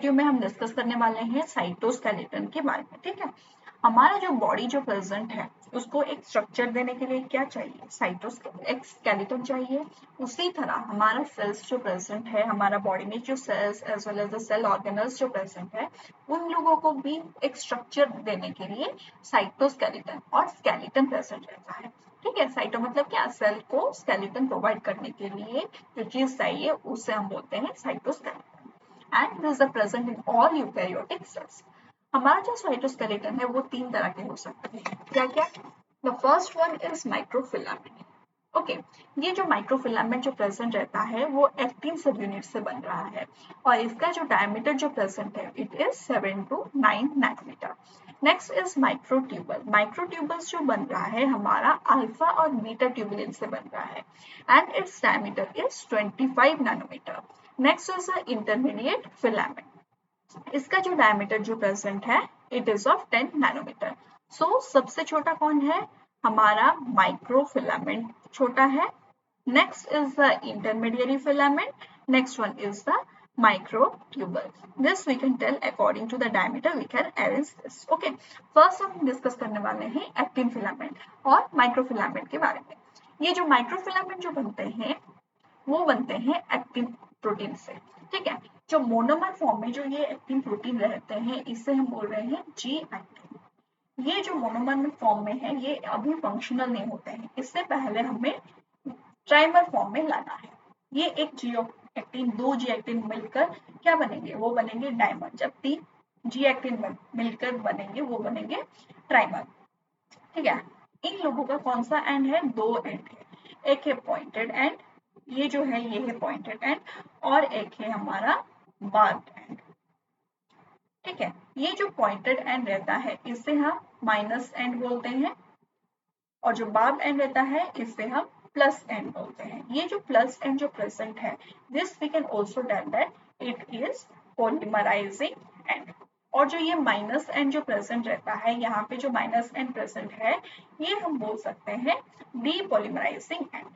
Video में हम discuss करने वाले हैं साइटोस्केलेटन के बारे में। ठीक है, हमारा जो बॉडी जो प्रेजेंट है उसको एक स्ट्रक्चर देने के लिए क्या चाहिए, एक स्केलेटन चाहिए। उसी तरह हमारा सेल्स जो प्रेजेंट है, हमारा बॉडी में जो cells as well as the cell organelles जो प्रेजेंट है, उन लोगों को भी एक स्ट्रक्चर देने के लिए साइटोस्केलेटन और स्केलेटन प्रेजेंट रहता है। ठीक है, साइटो मतलब क्या, सेल को स्केलेटन प्रोवाइड करने के लिए जो चीज चाहिए उसे हम बोलते हैं cytoskeleton, and is present in all eukaryotic cells. हमारा जो साइटोस्केलेटन है वो तीन तरह के हो सकते हैं। क्या क्या? The first one is microfilament. Okay, ये जो माइक्रोफिलामेंट जो प्रेजेंट रहता है वो एक्टिन सब यूनिट से बन रहा है और इसका जो डायमीटर जो प्रेजेंट है it is 7 to 9 nanometer. Next is microtubule. Microtubules जो बन रहा है हमारा अल्फा और बीटा ट्यूबुलिन से बन रहा है and its diameter is 25 nanometer. Next is intermediate filament. इसका जो डायमीटर जो प्रेजेंट है it is of 10 nanometer. So सबसे छोटा कौन है, हमारा माइक्रोफिलामेंट छोटा है। Next is the intermediate filament, next one is the microtubule. This we can tell according to the diameter we can arrange this. Okay, first हम discuss करने वाले हैं एक्टिन फिलामेंट और माइक्रोफिलामेंट के बारे में। ये जो माइक्रोफिलामेंट जो बनते हैं वो बनते हैं एक्टिन प्रोटीन से। ठीक है, जो मोनोमर फॉर्म में जो ये एक्टिन प्रोटीन रहते हैं इसे हम बोल रहे हैं जी एक्टिन। ये जो मोनोमर फॉर्म में है ये अभी फंक्शनल नहीं होते हैं, इससे पहले हमें ट्राइमर फॉर्म में लाना है। ये एक जी एक्टिन, दो जी एक्टिन मिलकर क्या बनेंगे, वो बनेंगे डायमर। जब तीन जी एक्टिन मिलकर बनेंगे वो बनेंगे ट्राइमर। ठीक है, इन लोगों का कौन सा एंड है, दो एंड है। एक है पॉइंटेड एंड, ये जो है ये है पॉइंटेड एंड, और एक है हमारा बार्ब्ड एंड। ठीक है, ये जो पॉइंटेड एंड रहता है इसे हम माइनस एंड बोलते हैं और जो बार्ब्ड एंड रहता है इसे हम प्लस एंड बोलते हैं। ये जो प्लस एंड जो प्रेजेंट है this we can also tell that it is polymerizing end. और जो ये माइनस एंड जो प्रेजेंट रहता है, यहाँ पे जो माइनस एंड प्रेजेंट है ये हम बोल सकते हैं डीपॉलीमराइजिंग एंड।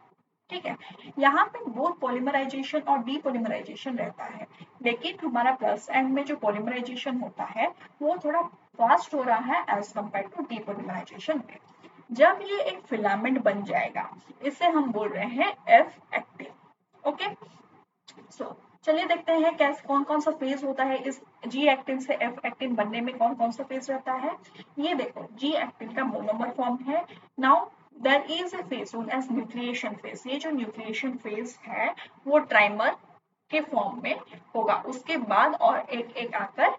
ठीक है, यहाँ पे बोथ पॉलीमराइजेशन और डीपॉलीमराइजेशन रहता है, लेकिन हमारा प्लस एंड में जो पॉलीमराइजेशन होता है वो थोड़ा फास्ट हो रहा है एज कम्पेयर टू डीपॉलीमराइजेशन में। जब ये एक फिलामेंट बन जाएगा इसे हम बोल रहे हैं एफ एक्टिन। ओके, सो चलिए देखते हैं कैसे कौन कौन सा फेज होता है इस जी एक्टिन से एफ एक्टिन बनने में, कौन कौन सा फेज रहता है। ये देखो, जी एक्टिन का मोनोमर फॉर्म है। Now there is a phase known as nucleation phase. ये जो न्यूक्लिएशन फेज है वो ट्राइमर के फॉर्म में होगा, उसके बाद और एक एक आकर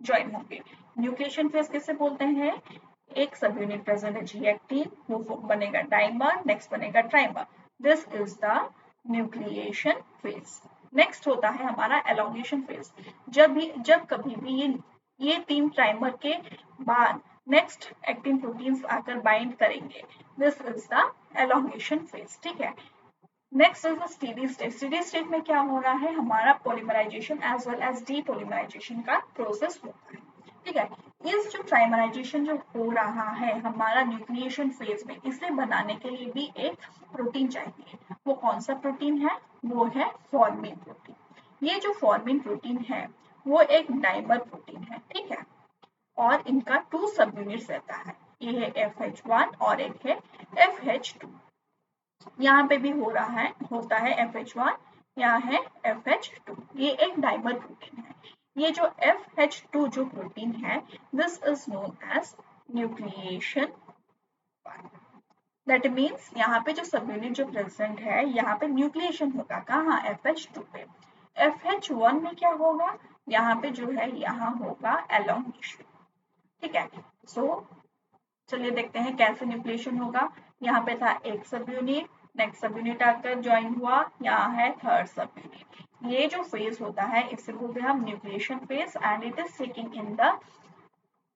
ज्वाइन होंगे। न्यूक्लिएशन फेज किसे बोलते हैं, एक सब यूनिट प्रेजेंट है जी एक्टिन, वो बनेगा डाइमर, नेक्स्ट बनेगा trimer. This is the nucleation phase. Next होता है हमारा एलोंगेशन फेज। जब कभी भी ये तीन ट्राइमर के बाद नेक्स्ट एक्टिन प्रोटीन्स आकर बाइंड करेंगे, this is the elongation phase. ठीक है, next is the steady state. Steady state में क्या हो रहा है, हमारा polymerization as well as depolymerization का प्रोसेस होता है। ठीक है, इस जो ट्राइमराइजेशन जो हो रहा है हमारा न्यूक्लिएशन फेज में, इसे बनाने के लिए भी एक प्रोटीन चाहिए। वो कौन सा प्रोटीन है, वो है फॉर्मिन प्रोटीन। ये जो फॉर्मिन प्रोटीन है वो एक डाइमर प्रोटीन है। ठीक है, और इनका टू सब यूनिट्स रहता है, ये है FH1 और एक है FH2। यहाँ पे भी हो रहा है, होता है FH1, यहाँ है FH2। ये एक डाइमर प्रोटीन है। ये जो FH2 जो प्रोटीन है this is known as nucleation. That means यहाँ पे जो सब यूनिट जो प्रेजेंट है यहाँ पे न्यूक्लिएशन होगा, कहाँ, FH2 पे। FH1 में क्या होगा, यहाँ पे जो है यहाँ होगा एलोंगेशन। ठीक है, सो चलिए देखते हैं कैसे न्यूक्लिएशन होगा। यहाँ पे था एक सब यूनिट, नेक्स्ट सब यूनिट आकर ज्वाइन हुआ, यहाँ है थर्ड सब यूनिट। ये जो फेज होता है इसे बोलते हैं हम nucleation phase and it is taking in the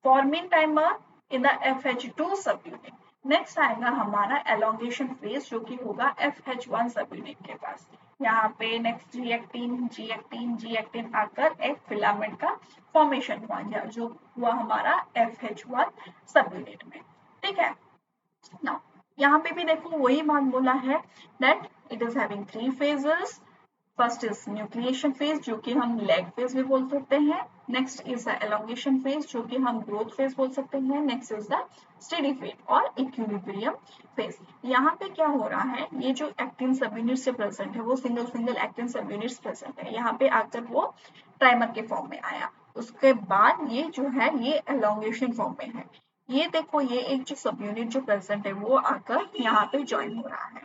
formin dimer in the FH2 सब यूनिट। नेक्स्ट आएगा हमारा एलोंगेशन फेज जो कि होगा FH1 सब यूनिट के पास। यहाँ पे नेक्स्ट जी एक्टिन आकर एक फिलामेंट का फॉर्मेशन हुआ जो हुआ हमारा FH1 सब यूनिट में। ठीक है, नाउ यहाँ पे भी देखो वही बात बोला है that it is having three phases. First is nucleation phase जो कि हम लैग फेज भी बोल सकते हैं। Next is the elongation phase जो कि हम ग्रोथ फेज बोल सकते हैं। Next is the steady phase और इक्विलिब्रियम फेज। यहाँ पे क्या हो रहा है, ये जो एक्टिन सब यूनिट्स प्रेजेंट है वो सिंगल सिंगल एक्टिन सब यूनिट्स प्रेजेंट है। यहाँ पे आकर वो ट्राइमर के फॉर्म में आया, उसके बाद ये जो है ये एलोंगेशन फॉर्म में है। ये देखो ये एक जो सब यूनिट जो प्रेजेंट है वो आकर यहाँ पे ज्वाइन हो रहा है,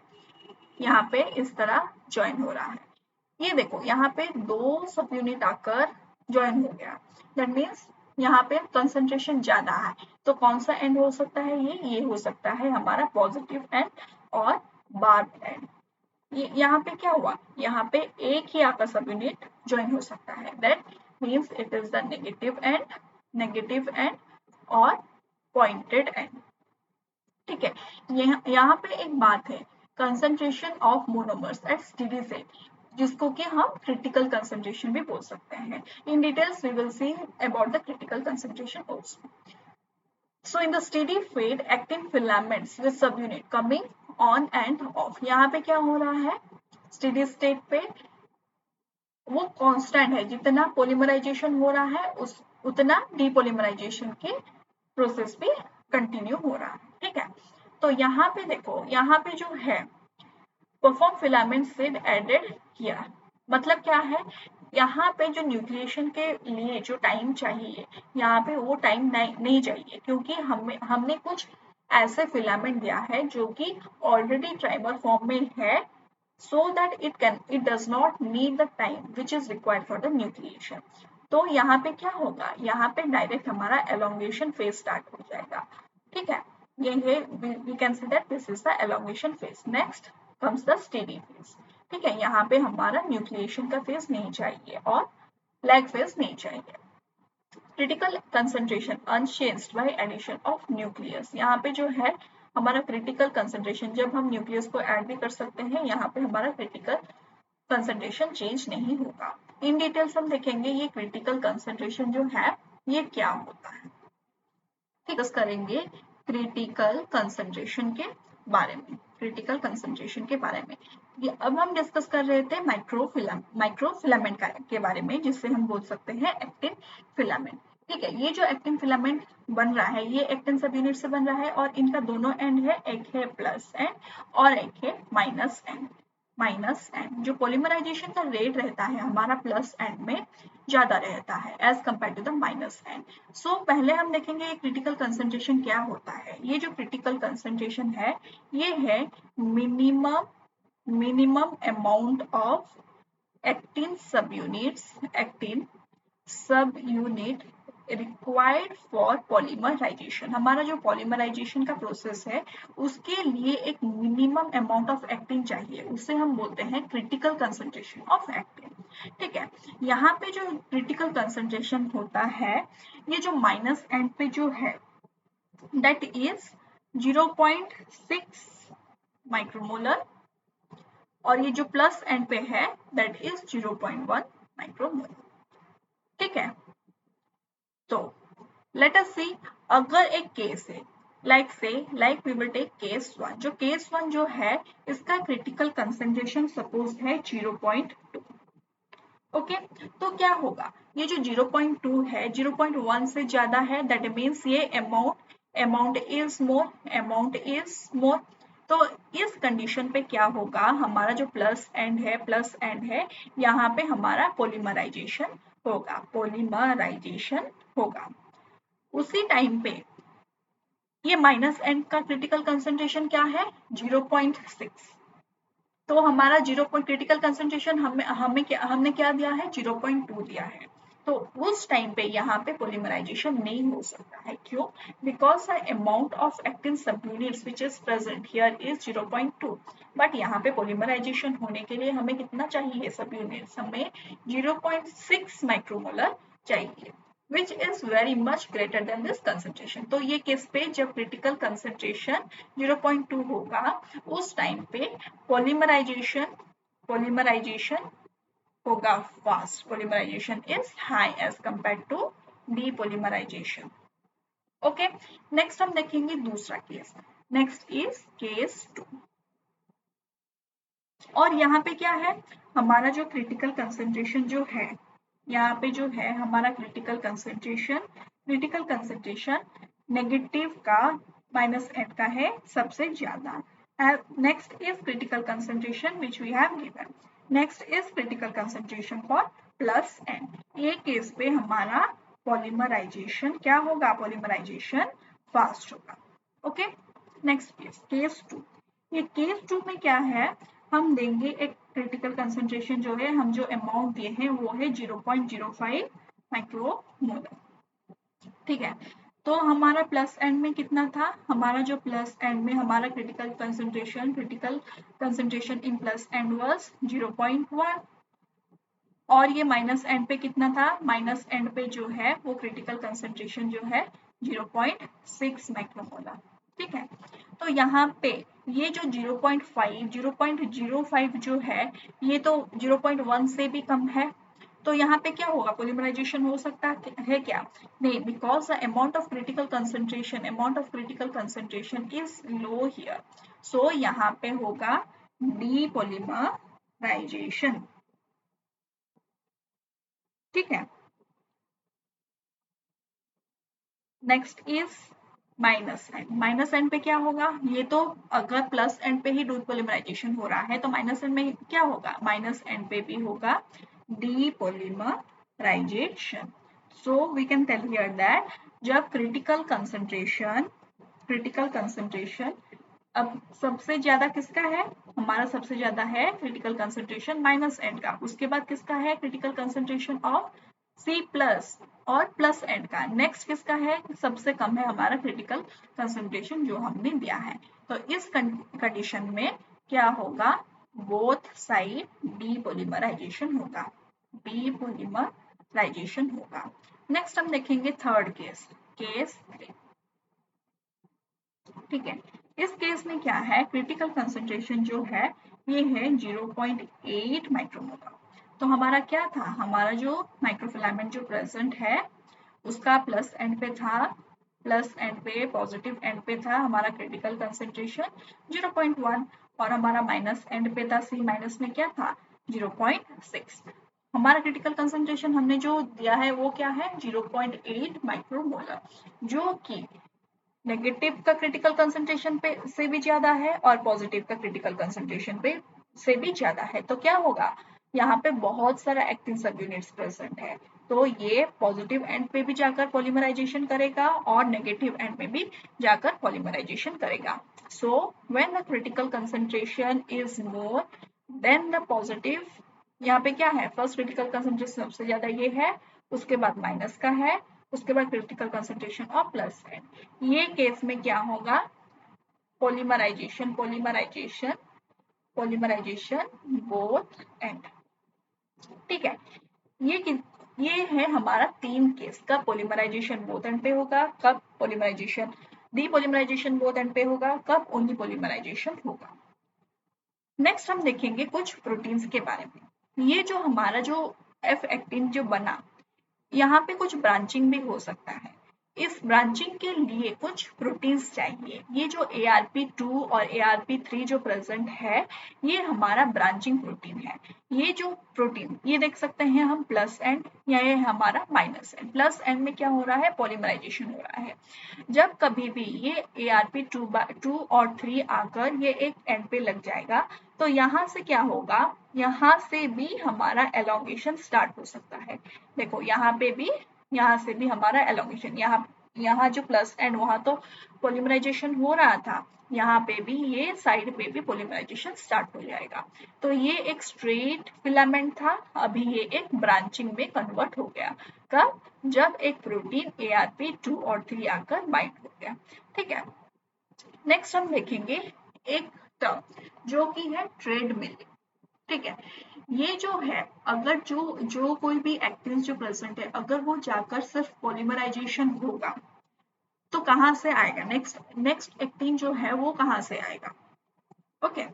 यहाँ पे इस तरह ज्वाइन हो रहा है। ये देखो यहाँ पे दो सब यूनिट आकर ज्वाइन हो गया, दैट मीन्स यहाँ पे कंसंट्रेशन ज्यादा है। तो कौन सा एंड हो सकता है, ये हो सकता है हमारा पॉजिटिव एंड और बार्ब एंड। ये यहाँ पे क्या हुआ, यहाँ पे एक ही आकर सब यूनिट ज्वाइन हो सकता है, that means it is the negative end और पॉइंटेड एंड। ठीक है, यहाँ पे एक बात है, concentration of monomers at steady state, जिसको कि हम क्रिटिकल कंसंट्रेशन भी बोल सकते हैं। In details we will see about the critical concentration also. So in the steady phase actin filaments with subunit coming on and off. यहाँ पे क्या हो रहा है, स्टेडी स्टेट पे वो कांस्टेंट है, जितना पोलीमराइजेशन हो रहा है उस उतना डीपोलीमराइजेशन के प्रोसेस भी कंटिन्यू हो रहा है। ठीक है, तो यहाँ पे देखो, यहाँ पे जो है परफॉर्म फिलामेंट सिड एडेड किया, मतलब क्या है, यहाँ पे जो न्यूक्लिएशन के लिए जो टाइम चाहिए यहाँ पे वो टाइम नहीं चाहिए, क्योंकि हमने कुछ ऐसे फिलामेंट दिया है जो कि ऑलरेडी ट्राइमर फॉर्म में है, so that it does not need the time which is required for the nucleation। तो यहाँ पे क्या होगा, यहाँ पे डायरेक्ट हमारा elongation phase स्टार्ट हो जाएगा। ठीक है, ये we can say that this is the elongation phase। next comes the steady phase। ठीक है, यहाँ पे हमारा न्यूक्लिएशन का फेज नहीं चाहिए और लैग फेज नहीं चाहिए। Critical concentration unchanged by addition of nucleus. यहाँ पे जो है हमारा क्रिटिकल कंसंट्रेशन, जब हम न्यूक्लियस को ऐड भी कर सकते हैं, यहाँ पे हमारा क्रिटिकल कंसंट्रेशन चेंज नहीं होगा। इन डिटेल्स हम देखेंगे ये क्रिटिकल कंसंट्रेशन जो है ये क्या होता है। डिस्कस करेंगे क्रिटिकल कंसंट्रेशन के बारे में, क्रिटिकल कंसंट्रेशन के बारे में। अब हम डिस्कस कर रहे थे माइक्रोफिलामेंट के बारे में, जिससे हम बोल सकते हैं एक्टिन फिलामेंट। ठीक है, ये जो एक्टिन फिलामेंट बन रहा है ये एक्टिन सब यूनिट से बन रहा है और इनका दोनों एंड है, एक है प्लस एंड और एक है माइनस एंड। जो पोलीमराइजेशन का रेट रहता है हमारा प्लस एंड में ज्यादा रहता है as compare to the minus end. So पहले हम देखेंगे क्रिटिकल कंसंट्रेशन क्या होता है। ये जो क्रिटिकल कंसंट्रेशन है ये है minimum amount of actin subunit required for polymerization. हमारा जो पॉलीमराइजेशन का प्रोसेस है उसके लिए एक मिनिमम अमाउंट ऑफ एक्टिन चाहिए, उसे हम बोलते हैं क्रिटिकल कंसंट्रेशन ऑफ एक्टिन। ठीक है, यहाँ पे जो क्रिटिकल कंसंट्रेशन होता है ये जो माइनस एंड पे जो है दैट इज 0.6 माइक्रोमोलर और ये जो प्लस एंड पे है दैट इज 0.1 माइक्रोमोलर। ठीक है, तो लेट अस सी, अगर एक केस है like we will take case 1। जो केस 1 जो है इसका क्रिटिकल कंसंट्रेशन सपोज है 0.2। ओके, तो क्या होगा, ये जो 0.2 है 0.1 से ज्यादा है, दैट मीन्स ये अमाउंट इज मोर। तो इस कंडीशन पे क्या होगा, हमारा जो प्लस एंड है यहाँ पे हमारा पोलीमराइजेशन होगा। उसी टाइम पे ये माइनस एंड का क्रिटिकल कंसंट्रेशन क्या है 0.6। तो हमारा क्रिटिकल कंसंट्रेशन हमने क्या दिया है 0.2 दिया है। तो उस टाइम पे यहाँ पे पोलीमराइजेशन नहीं हो सकता है, क्यों, because the amount of actin subunits which is present here is 0.2। But यहाँ पे पोलीमराइजेशन होने के लिए हमें कितना चाहिए सबयूनिट्स, हमें 0.6 माइक्रोमोलर चाहिए, which is very much greater than this concentration। तो ये केस पे जब क्रिटिकल कंसंट्रेशन 0.2 होगा उस टाइम पे पोलीमराइजेशन होगा fast, polymerization is high as compare to depolymerization. Okay, next हम देखेंगे दूसरा केस। Next is case 2। और यहाँ पे क्या है, हमारा जो क्रिटिकल कंसंट्रेशन जो है, यहाँ पे जो है हमारा क्रिटिकल कंसंट्रेशन नेगेटिव का माइनस एन का है सबसे ज्यादा. Next is critical concentration which we have given. Next is critical concentration for plus N. ये केस पे हमारा पॉलीमराइजेशन क्या होगा, पॉलीमराइजेशन फास्ट होगा. Okay, next case 2. ये केस 2 में क्या है, हम देंगे एक क्रिटिकल कंसंट्रेशन जो है, हम जो अमाउंट दिए हैं वो है 0.05 माइक्रोमोलर. ठीक है, तो हमारा प्लस एंड में कितना था, हमारा जो प्लस एंड में हमारा critical concentration in plus and was 0.1. और ये माइनस एंड पे कितना था, माइनस एंड पे जो है वो क्रिटिकल कंसंट्रेशन जो है 0.6 माइक्रोमोलर. ठीक है, तो यहाँ पे ये जो 0.05 जो है ये तो 0.1 से भी कम है. तो यहाँ पे क्या होगा, पोलिमराइजेशन हो सकता है क्या, नहीं, because the amount of critical concentration is low here. So यहाँ पे होगा डीपोलिमराइजेशन. ठीक है, नेक्स्ट इज माइनस एंड पे क्या होगा, ये तो अगर प्लस एंड पे ही डीपोलिमराइजेशन हो रहा है तो माइनस एंड में क्या होगा, माइनस एंड पे भी होगा depolymerization. So we can tell here that जब क्रिटिकल कंसंट्रेशन अब सबसे ज्यादा किसका है, हमारा सबसे ज्यादा है क्रिटिकल कंसंट्रेशन माइनस एंड का, उसके बाद किसका है critical concentration of C plus और प्लस एंड का, नेक्स्ट किसका है, सबसे कम है हमारा क्रिटिकल कंसंट्रेशन जो हमने दिया है. तो इस कंडीशन में क्या होगा, बोथ साइड डीपोलिमराइजेशन होगा. नेक्स्ट हम देखेंगे थर्ड केस 3. ठीक है, इस केस में क्या है, क्रिटिकल कंसंट्रेशन जो है ये है 0.8 माइक्रोमोलर. तो हमारा क्या था, हमारा जो माइक्रोफिलामेंट जो प्रेजेंट है उसका प्लस एंड पे था, प्लस एंड पे पॉजिटिव एंड पे था हमारा क्रिटिकल कंसंट्रेशन 0.1 और हमारा माइनस एंड पे था, सी माइनस में क्या था 0.6. हमारा क्रिटिकल कंसंट्रेशन हमने जो दिया है वो क्या है 0.8 माइक्रोमोलर, जो कि नेगेटिव का क्रिटिकल कंसंट्रेशन पे से भी ज्यादा है और पॉजिटिव का क्रिटिकल कंसंट्रेशन पे से भी ज्यादा है. तो क्या होगा, यहाँ पे बहुत सारा एक्टिन सब यूनिट्स प्रेजेंट है, तो ये पॉजिटिव एंड पे भी जाकर पॉलीमराइजेशन करेगा और नेगेटिव एंड पे भी जाकर पॉलीमराइजेशन करेगा. So when the critical concentration is more than the positive, यहाँ पे क्या है, फर्स्ट क्रिटिकल कंसंट्रेशन सबसे ज्यादा ये है, उसके बाद माइनस का है, उसके बाद क्रिटिकल कंसंट्रेशन ऑफ प्लस है. ये केस में क्या होगा, पोलीमराइजेशन बोथ एंड. ठीक है, ये है हमारा 3 केस, कब पोलीमराइजेशन बोथ एंड पे होगा, कब पोलीमराइजेशन डीपोलिमराइजेशन बोथ एंड पे होगा, कब ओनली पोलीमराइजेशन होगा. नेक्स्ट हम देखेंगे कुछ प्रोटीन्स के बारे में. ये जो हमारा जो एफ एक्टिन जो बना, यहाँ पे कुछ ब्रांचिंग भी हो सकता है. इस ब्रांचिंग के लिए कुछ प्रोटीन्स चाहिए. ये जो ARP2 और ARP3 जो प्रेजेंट है ये हमारा ब्रांचिंग प्रोटीन है. ये जो प्रोटीन ये देख सकते हैं हम प्लस एंड या ये हमारा माइनस एंड. प्लस एंड में क्या हो रहा है, पॉलीमराइजेशन हो रहा है. जब कभी भी ये ARP2 और 3 आकर ये एक एंड पे लग जाएगा तो यहाँ से क्या होगा, यहाँ से भी हमारा एलोंगेशन स्टार्ट हो सकता है. देखो यहाँ पे भी, यहाँ से भी हमारा एलोंगेशन, यहाँ जो प्लस एंड वहां तो पोलिमराइजेशन हो रहा था, यहाँ पे भी ये साइड पे भी पोलिमराइजेशन स्टार्ट हो जाएगा. तो ये एक स्ट्रेट फिलामेंट था, अभी ये एक ब्रांचिंग में कन्वर्ट हो गया. कब, जब एक प्रोटीन ARP2 और 3 आकर बाइंड हो गया. ठीक है, नेक्स्ट हम देखेंगे एक टर्म जो कि है ट्रेडमिल. ठीक है, ये जो है अगर जो कोई भी एक्टिन जो प्रेजेंट है अगर वो जाकर सिर्फ पॉलीमराइजेशन होगा तो कहाँ से आएगा, नेक्स्ट एक्टिन जो है वो कहाँ से आएगा. ओके,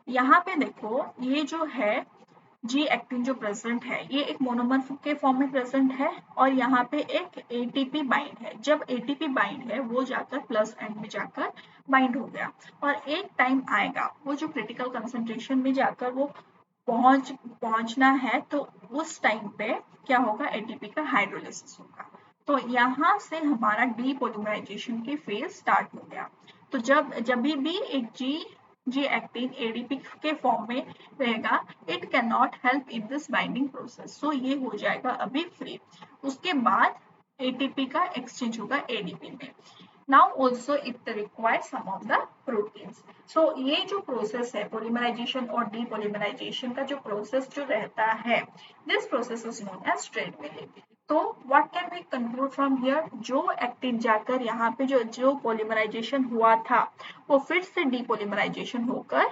यहाँ पे देखो ये जो है जी एक्टिन जो प्रेजेंट है ये एक मोनोमर के फॉर्म में प्रेजेंट है और यहाँ पे एक एटीपी बाइंड है। जब एटीपी बाइंड है वो जाकर प्लस एंड में जाकर बाइंड हो गया और एक टाइम आएगा वो जो क्रिटिकल कंसंट्रेशन में जाकर वो पहुंचना है, तो उस टाइम पे क्या होगा, एटीपी का हाइड्रोलिसिस होगा। तो यहाँ से हमारा डीपोलिमराइजेशन की फेज स्टार्ट हो गया। तो जब जब भी एक जी एक्टिन एडीपी के फॉर्म में रहेगा, it can not help in this binding process, so ये हो जाएगा अभी फ्री। उसके बाद एटीपी का एक्सचेंज होगा एडीपी में। Now also it requires some of the proteins. So ये जो प्रोसेस है पोलिमराइजेशन और डीपोलिमराइजेशन का जो प्रोसेस जो रहता है, this process is known as treadmilling. तो what can we conclude from here, जो एक्टिन जाकर यहाँ पे जो पोलिमराइजेशन हुआ था वो फिर से डीपोलिमराइजेशन होकर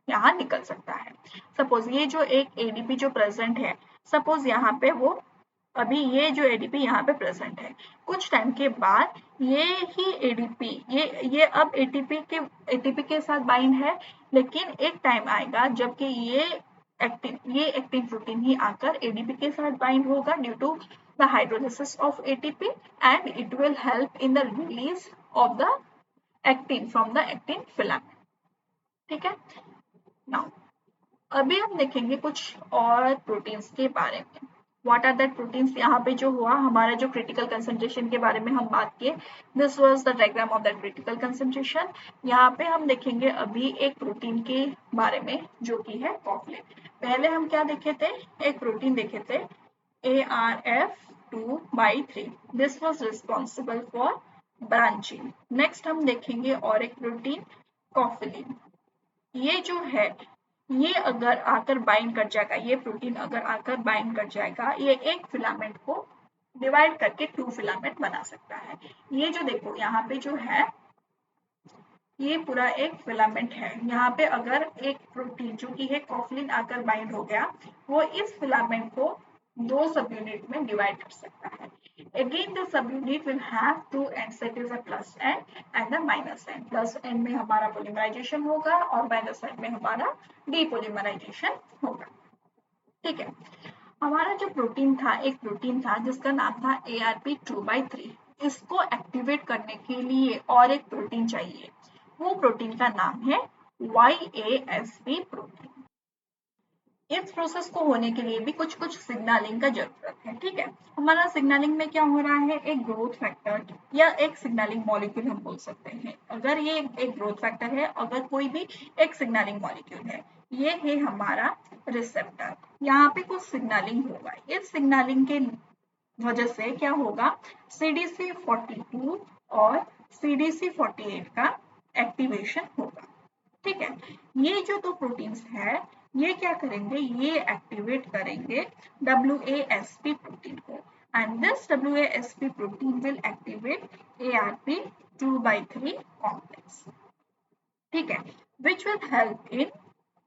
यहाँ निकल सकता है। सपोज ये जो एक एडीपी जो प्रेजेंट है, सपोज यहाँ पे वो अभी ये जो एडीपी यहाँ पे प्रेजेंट है, कुछ टाइम के बाद ये ही एडीपी ये अब एटीपी के साथ बाइंड है, लेकिन एक टाइम आएगा जबकि ये एक्टिन प्रोटीन ही आकर एडीपी के साथ बाइंड होगा due to the hydrolysis of ATP and it will help in the release of the actin from the actin filament. ठीक है। नाउ अभी हम देखेंगे कुछ और प्रोटीन्स के बारे में। व्हाट आर दैट प्रोटीन्स, यहाँ पे जो हुआ हमारा जो क्रिटिकल कंसंट्रेशन के बारे में हम बात किए, this was the diagram of that critical concentration. यहाँ पे हम देखेंगे अभी एक प्रोटीन के बारे में जो कि है कॉफलिन। पहले हम क्या देखे थे, एक प्रोटीन देखे थे ARF2/3, this was responsible for branching. Next हम देखेंगे और एक प्रोटीन कॉफलिन। ये जो है ये अगर आकर बाइंड कर जाएगा, ये प्रोटीन अगर आकर बाइंड कर जाएगा, ये एक फिलामेंट को डिवाइड करके 2 फिलामेंट बना सकता है। ये जो देखो यहाँ पे जो है ये पूरा एक फिलामेंट है। यहाँ पे अगर एक प्रोटीन जो कि है कॉफलिन आकर बाइंड हो गया, वो इस फिलामेंट को 2 सब यूनिट में डिवाइड कर सकता है। Again the subunit will have 2 ends, that is a plus end and the minus end. Plus end में हमारा polymerization होगा और minus end में हमारा depolymerization होगा। ठीक है। हमारा जो प्रोटीन था, एक प्रोटीन था जिसका नाम था ARP2/3। इसको एक्टिवेट करने के लिए और एक प्रोटीन चाहिए, वो प्रोटीन का नाम है YASP प्रोटीन। इस प्रोसेस को होने के लिए भी कुछ कुछ सिग्नलिंग का जरूरत है। ठीक है। हमारा सिग्नलिंग में क्या हो रहा है, एक ग्रोथ फैक्टर या एक सिग्नलिंग मॉलिक्यूल हम बोल सकते हैं। अगर ये एक ग्रोथ फैक्टर है, अगर कोई भी एक सिग्नलिंग मॉलिक्यूल है, ये है हमारा रिसेप्टर। यहाँ पे कुछ सिग्नलिंग होगा, इस सिग्नलिंग के वजह से क्या होगा, CDC42 और CDC48 का एक्टिवेशन होगा। ठीक है। ये जो 2 प्रोटीन्स है ये क्या करेंगे, ये एक्टिवेट करेंगे WASP प्रोटीन को and this WASP protein will activate ARP2/3 complex. ठीक है, which will help in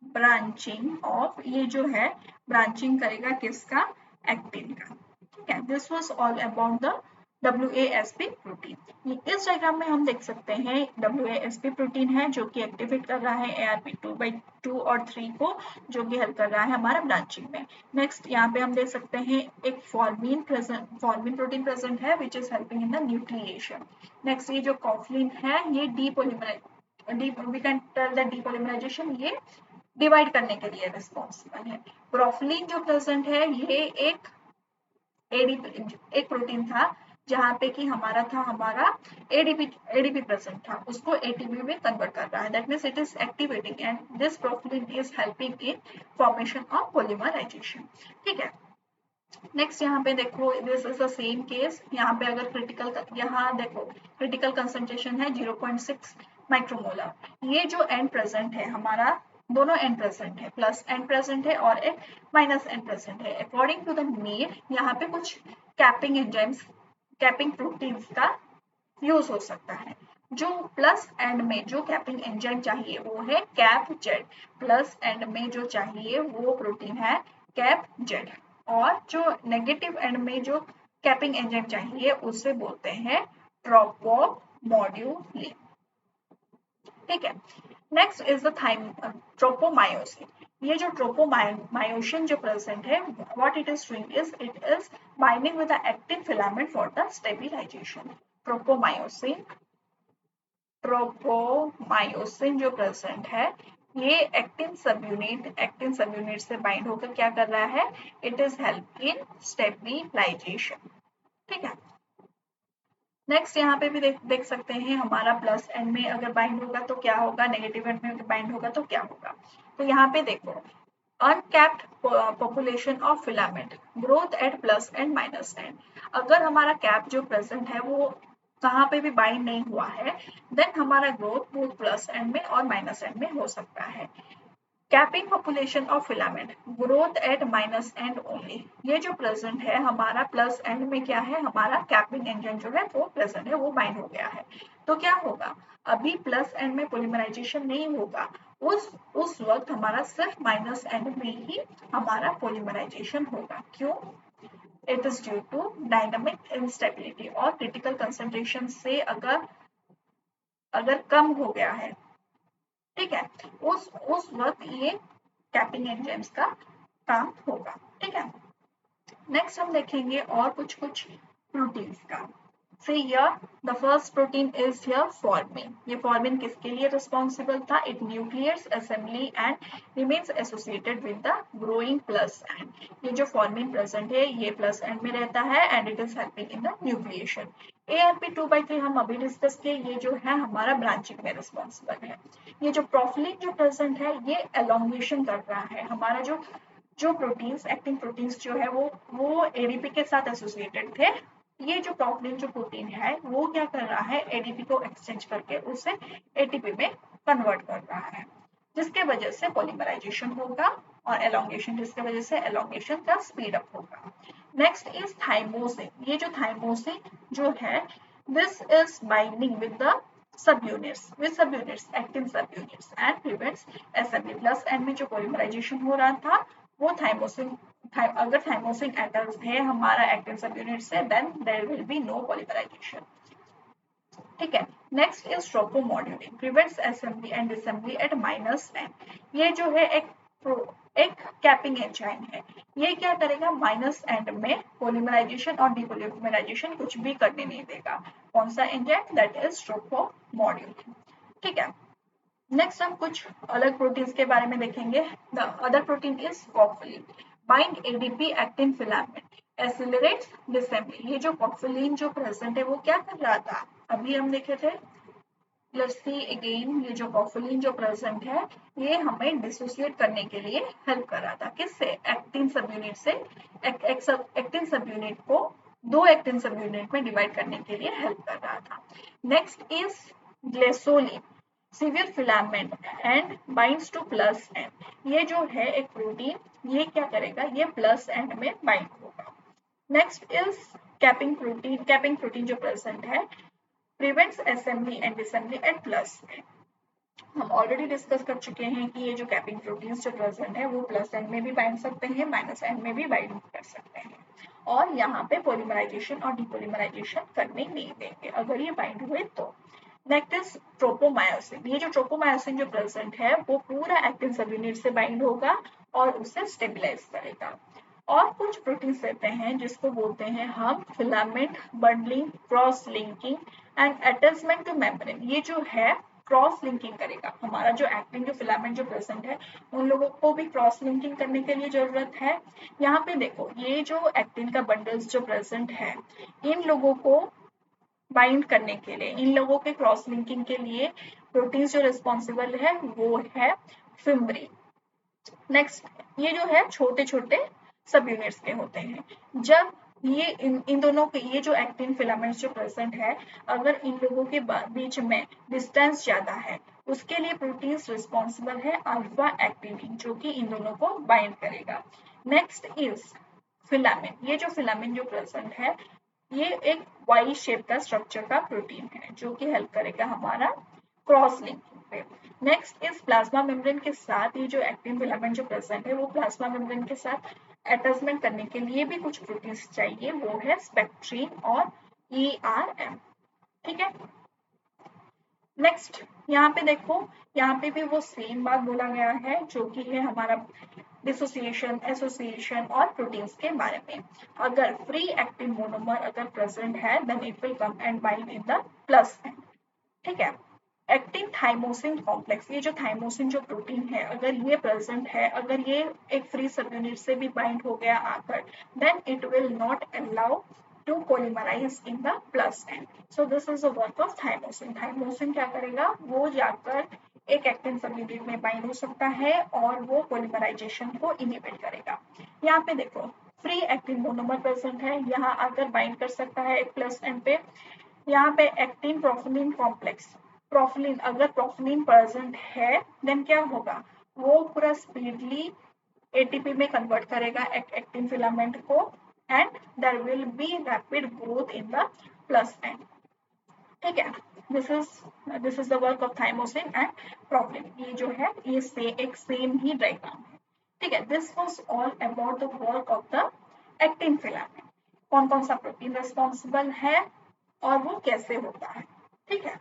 branching of, ये जो है ब्रांचिंग करेगा किसका, एक्टिन का। ठीक है, this was all about the WASP protein. इस डायग्राम में हम देख सकते हैं WASP प्रोटीन है जो कि एक्टिवेट कर रहा है ARP2/2 और 3 को, जो कि हेल्प कर रहा है हमारा ब्रांचिंग में। नेक्स्ट यहाँ पे हम देख सकते हैं एक फॉर्मिन प्रोटीन प्रेजेंट है which is helping in the nucleation. Next ये जो कॉफलिन है ये डीपोलिमराइजेशन ये डिवाइड करने के लिए रिस्पॉन्सिबल है। प्रोफलिन जो प्रेजेंट है ये एक प्रोटीन था जहाँ पे कि हमारा एडीपी प्रेजेंट था, उसको एटीपी में कन्वर्ट कर रहा है। That means it is activating and this profilin is helping in formation of polymerization. ठीक है। नेक्स्ट यहाँ पे देखो this is the same case. यहाँ पे अगर क्रिटिकल कंसंट्रेशन है 0.6 माइक्रोमोलर। ये जो एंड प्रेजेंट है हमारा, दोनों एंड प्रेजेंट है, प्लस एंड प्रेजेंट है और एक माइनस एंड प्रेजेंट है। अकॉर्डिंग टू द नीड यहाँ पे कुछ कैपिंग एंजाइम्स, कैपिंग प्रोटीन्स का यूज हो सकता है। जो प्लस एंड में जो कैपिंग एंजाइम चाहिए वो है कैप जेड, प्लस एंड में जो चाहिए वो प्रोटीन है कैप जेड, और जो नेगेटिव एंड में जो कैपिंग एंजाइम चाहिए उसे बोलते हैं ट्रोपोमोड्यूलिन। ठीक है। Next is the tropomyosin. ये जो ट्रोपोमायोसिन जो प्रेजेंट है, what it is doing is it is binding with the actin filament for the stabilisation. Tropomyosin जो प्रेजेंट है, ये एक्टिन सबयूनिट से बाइंड होकर क्या कर रहा है, it is help in stabilisation. ठीक है। नेक्स्ट यहाँ पे भी देख सकते हैं, हमारा प्लस एंड में अगर बाइंड होगा तो क्या होगा, नेगेटिव एंड में बाइंड होगा तो क्या होगा। तो यहाँ पे देखो, uncapped population of filament growth at plus and minus and. अगर हमारा कैप जो प्रेजेंट है वो कहाँ पे भी बाइंड नहीं हुआ है, देन हमारा ग्रोथ बोथ प्लस एंड में और माइनस एंड में हो सकता है। Capping population of filament growth at minus and only. ये जो प्रेजेंट है हमारा प्लस एंड में क्या है, हमारा कैपिंग एंजाइम जो है वो प्रेजेंट है, वो बाइंड हो गया है। तो क्या होगा, अभी प्लस एंड में पॉलीमराइजेशन नहीं होगा, उस वक्त हमारा सिर्फ माइनस एंड में ही हमारा पॉलीमराइजेशन होगा। क्यों, it is due to dynamic instability, और क्रिटिकल कंसंट्रेशन से अगर कम हो गया है, ठीक है, उस वक्त ये कैपिंग एंजाइम्स का काम होगा। ठीक है। नेक्स्ट हम देखेंगे और कुछ प्रोटीन्स का। So here the first protein is here formin. ये फॉर्मिन किसके लिए रिस्पॉन्सिबल था, it nucleus assembly and remains associated with the growing plus end. ये जो फॉर्मिन प्रेजेंट है ये प्लस एंड में रहता है and it is helping in the nucleation. ARP2/3 हम अभी डिस्कस किए, ये जो है हमारा ब्रांचिंग में रिस्पॉन्सिबल है। ये जो प्रोफिलिन जो प्रेजेंट है ये एलोंगेशन कर रहा है, हमारा जो प्रोटीन्स एक्टिन प्रोटीन्स जो है वो एडीपी के साथ एसोसिएटेड थे। ये जो प्रोफिलिन जो प्रोटीन है वो क्या कर रहा है, एडीपी को एक्सचेंज करके उसे एटीपी में कन्वर्ट कर रहा है, जिसके वजह से पॉलीमराइजेशन होगा, और एलोंगेशन जिसके वजह से एलोंगेशन का स्पीड अप होगा। Next is thymosin. ये जो थाइमोसिन जो है, this is binding with the subunits actin subunits and prevents assembly। Plus end में जो पॉलीमराइजेशन हो रहा था वो अगर थाइमोसिन एटम्स थे हमारा एक्टिन सबयूनिट से, then there will be no polymerization. ठीक है। Next is tropomodulin, prevents assembly and disassembly at minus end. ये जो है एक कैपिंग एंजाइम है, ये क्या करेगा, माइनस एंड में पॉलीमराइजेशन और डीपॉलीमराइजेशन कुछ भी करने नहीं देगा। कौन सा एंजाइम, दैट इज ट्रोपोमोड्यूलिन। ठीक है। नेक्स्ट हम कुछ अलग प्रोटीन्स के बारे में देखेंगे। The other protein is cofilin, bind ADP actin filament accelerates disassembly. ये जो कॉफलिन जो प्रेजेंट है वो क्या कर रहा था, अभी हम देखे थे। लेट्स सी अगेन, ये जो कॉफलिन जो प्रेजेंट है ये हमें डिसोसिएट करने के लिए हेल्प कर रहा था, किससे, एक्टिन सब यूनिट से। एक्टिन सब यूनिट को दो एक्टिन सब यूनिट में डिवाइड करने के लिए हेल्प कर रहा था। Next is gelsolin, sever filament and binds to plus end. ये जो है एक प्रोटीन, ये क्या करेगा, ये प्लस एंड में बाइंड होगा। नेक्स्ट इज कैपिंग प्रोटीन जो प्रेजेंट है, prevents assembly and disassembly at plus end. हम ऑलरेडी डिस्कस कर चुके हैं कि ये जो कैपिंग प्रोटीन्स जो प्रेजेंट है वो प्लस एंड में भी बाइंड सकते हैं, माइनस एंड में भी बाइंड कर सकते हैं, और यहाँ पे पॉलीमराइजेशन और डीपॉलीमराइजेशन करने नहीं देंगे अगर ये बाइंड हुए तो। Next is tropomyosin. ये जो ट्रोपोमायोसिन जो प्रेजेंट है वो पूरा एक्टिन सबयूनिट से बाइंड होगा और उसे स्टेबलाइज करेगा। और कुछ प्रोटीन्स रहते हैं जिसको बोलते हैं हम filament bundling, cross linking and attachment two membrane. ये जो है क्रॉस लिंकिंग करेगा, हमारा जो एक्टिन जो फिलामेंट जो प्रेजेंट है उन लोगों को भी क्रॉस लिंकिंग करने के लिए जरूरत है। यहाँ पे देखो, ये जो एक्टिन का बंडल्स जो प्रेजेंट है, इन लोगों को बाइंड करने के लिए, इन लोगों के क्रॉस लिंकिंग के लिए प्रोटीन्स जो रिस्पॉन्सिबल है वो है फिम्ब्री। नेक्स्ट, ये जो है छोटे छोटे सब यूनिट्स के होते हैं। जब ये इन दोनों के, ये जो एक्टिन फिलामेंट्स जो प्रेजेंट है, अगर इन लोगों के बीच में डिस्टेंस ज्यादा है, उसके लिए प्रोटीन्स रिस्पॉन्सिबल है अल्फा एक्टिनिन, जो कि इन दोनों को बाइंड करेगा। Next is filament. ये जो फिलामेंट जो प्रेजेंट है ये एक वाई शेप का स्ट्रक्चर का प्रोटीन है जो कि हेल्प करेगा हमारा क्रॉस लिंकिंग पे। नेक्स्ट इज प्लाज्मा मेम्ब्रेन के साथ, ये जो एक्टिन फिलामेंट जो प्रेजेंट है वो प्लाज्मा मेम्ब्रेन के साथ अटैचमेंट करने के लिए भी कुछ प्रोटीन्स चाहिए, वो है स्पेक्ट्रीन और ERM। ठीक है। नेक्स्ट यहाँ पे देखो, यहाँ पे भी वो सेम बात बोला गया है जो कि है हमारा डिसोसिएशन, एसोसिएशन और प्रोटीन्स के बारे में। अगर फ्री एक्टिव मोनोमर अगर प्रेजेंट है then it will come and bind in the plus end. ठीक है। एक्टिन थाइमोसिन कॉम्प्लेक्स, ये जो थाइमोसिन जो प्रोटीन है अगर ये प्रेजेंट है, अगर ये एक फ्री सब यूनिट से भी बाइंड हो गया आकर, then it will not allow to polymerize in the plus end. So this is the work of thymosin. Thymosin क्या करेगा, वो जाकर एक एक्टिन सब यूनिट में बाइंड हो सकता है और वो पोलीमराइजेशन को इनिबिट करेगा। यहाँ पे देखो फ्री एक्टिन मोनोमर प्रेजेंट है, यहाँ आकर बाइंड कर सकता है एक प्लस एंड पे। यहाँ पे एक्टिन प्रोफिलिन कॉम्प्लेक्स, प्रोफिलिन अगर प्रोफिलिन प्रेजेंट है देन क्या होगा, वो पूरा स्पीडली एटीपी में कन्वर्ट करेगा एक्टिन फिलामेंट को and there will be rapid growth in the plus end. ठीक है। This is the work of thymosin and profilin. ये जो है ये से एक सेम ही डायग्राम है। ठीक है। This was all about the work of the actin filament, कौन कौन सा प्रोटीन रिस्पॉन्सिबल है और वो कैसे होता है। ठीक है।